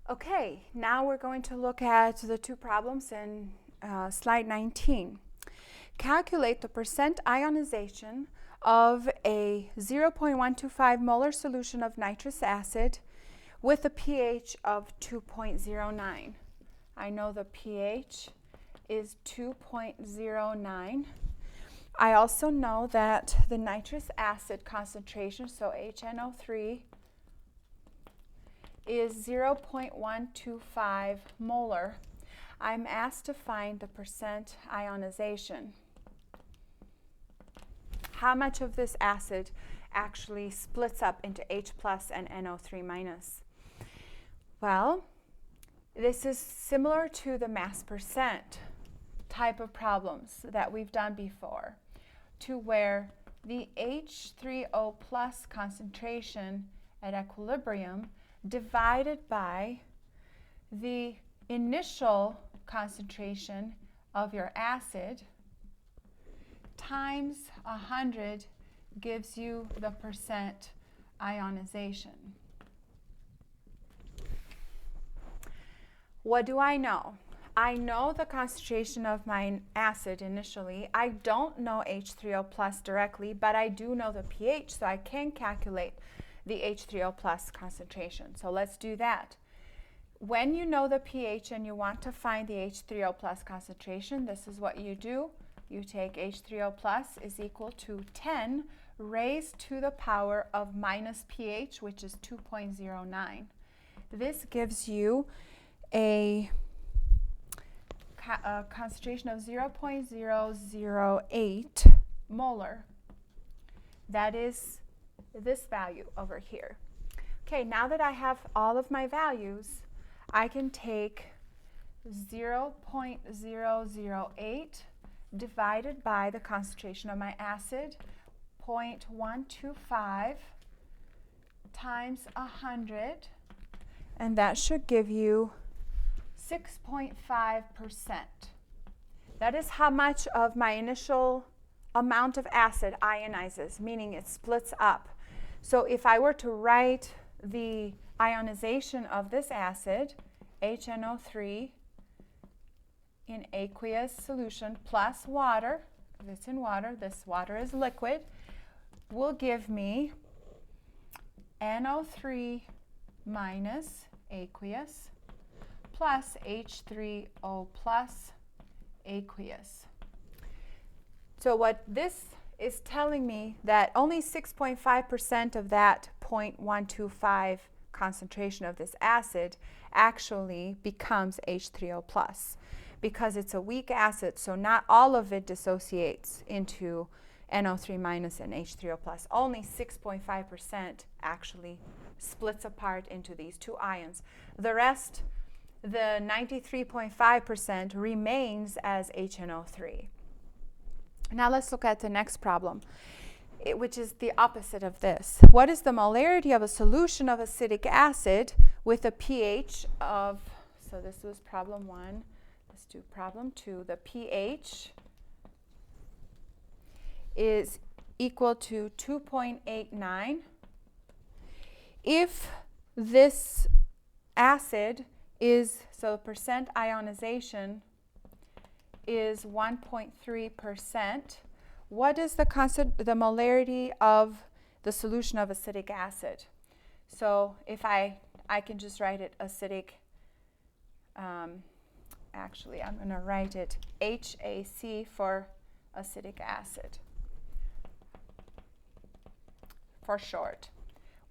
Okay, now we're going to look at the two problems in slide 19. Calculate the percent ionization of a 0.125 molar solution of nitrous acid with a pH of 2.09. I know the pH is 2.09. I also know that the nitrous acid concentration, so HNO3, is 0.125 molar. I'm asked to find the percent ionization. How much of this acid actually splits up into H plus and NO3 minus? Well, this is similar to the mass percent type of problems that we've done before, to where the H3O plus concentration at equilibrium divided by the initial concentration of your acid times 100 gives you the percent ionization. What do I know? I know the concentration of my acid initially. I don't know H3O plus directly, but I do know the pH, so I can calculate the H3O plus concentration. So let's do that. When you know the pH and you want to find the H3O plus concentration, this is what you do. You take H3O plus is equal to 10 raised to the power of minus pH, which is 2.09. This gives you a concentration of 0.008 molar. That is this value over here. Okay, now that I have all of my values, I can take 0.008 divided by the concentration of my acid, 0.125 times 100, and that should give you 6.5%. That is how much of my initial amount of acid ionizes, meaning it splits up. So if I were to write the ionization of this acid, HNO3 in aqueous solution plus water, if it's in water, this water is liquid, will give me NO3 minus aqueous plus H3O plus aqueous. So what this is telling me that only 6.5% of that 0.125 concentration of this acid actually becomes H3O plus, because it's a weak acid, so not all of it dissociates into NO3 minus and H3O plus. Only 6.5% actually splits apart into these two ions. The rest, the 93.5%, remains as HNO3. Now let's look at the next problem, which is the opposite of this. What is the molarity of a solution of acidic acid with a pH of, so this was problem 1, let's do problem 2. The pH is equal to 2.89. If this acid is, so percent ionization is 1.3%, what is the molarity of the solution of acidic acid? So if I can just write it acidic, actually I'm going to write it HAC for acidic acid for short.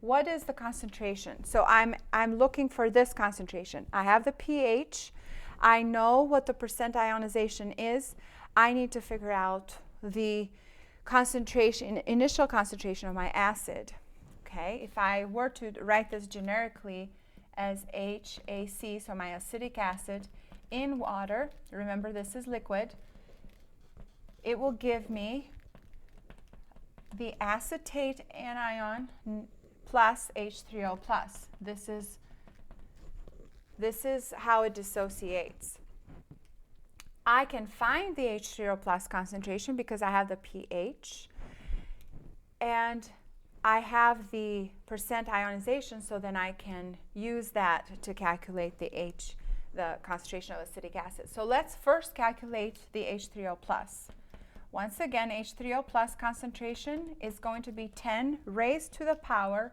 What is the concentration? So I'm looking for this concentration. I have the pH. I know what the percent ionization is. I need to figure out the concentration, initial concentration of my acid. Okay, if I were to write this generically as HAC, so my acidic acid in water, remember this is liquid, it will give me the acetate anion plus H3O plus. This is how it dissociates. I can find the H3O plus concentration because I have the pH. And I have the percent ionization, so then I can use that to calculate the concentration of acetic acid. So let's first calculate the H3O+. Once again, H3O+ concentration is going to be 10 raised to the power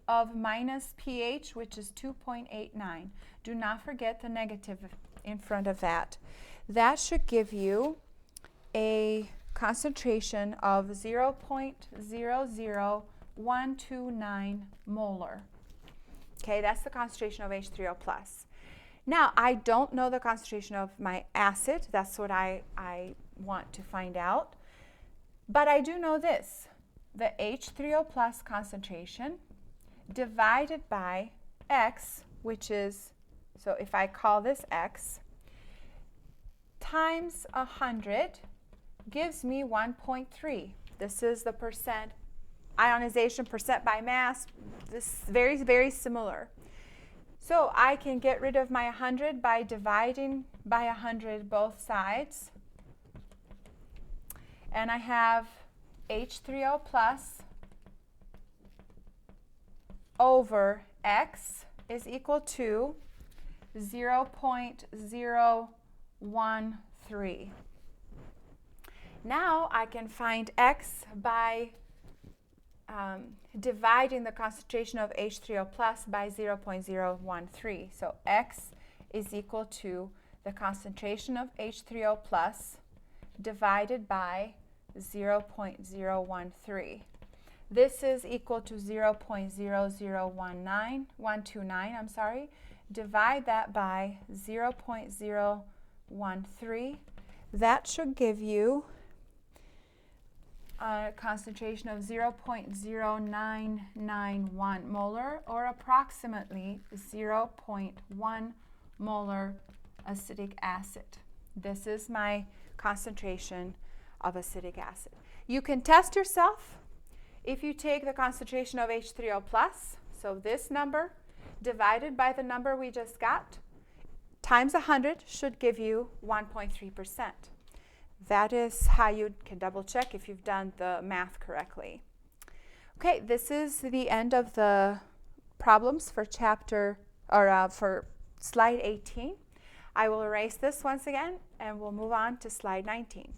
of minus pH, which is 2.89. Do not forget the negative in front of that. That should give you a concentration of 0.00129 molar. Okay, that's the concentration of H3O+. Now, I don't know the concentration of my acid. That's what I want to find out. But I do know this. The H3O+ concentration divided by X, which is, so if I call this X, times 100 gives me 1.3. This is the percent ionization, percent by mass. This is very, very similar. So I can get rid of my 100 by dividing by 100 both sides. And I have H3O+ over X is equal to 0.013. Now I can find X by dividing the concentration of H3O+ by 0.013. So X is equal to the concentration of H3O+ divided by 0.013. This is equal to 0.00129. Divide that by 0.013. That should give you a concentration of 0.0991 molar, or approximately 0.1 molar acetic acid. This is my concentration of acetic acid. You can test yourself if you take the concentration of H3O+, so this number divided by the number we just got, times 100 should give you 1.3%. That is how you can double check if you've done the math correctly. Okay, this is the end of the problems for for slide 18. I will erase this once again and we'll move on to slide 19.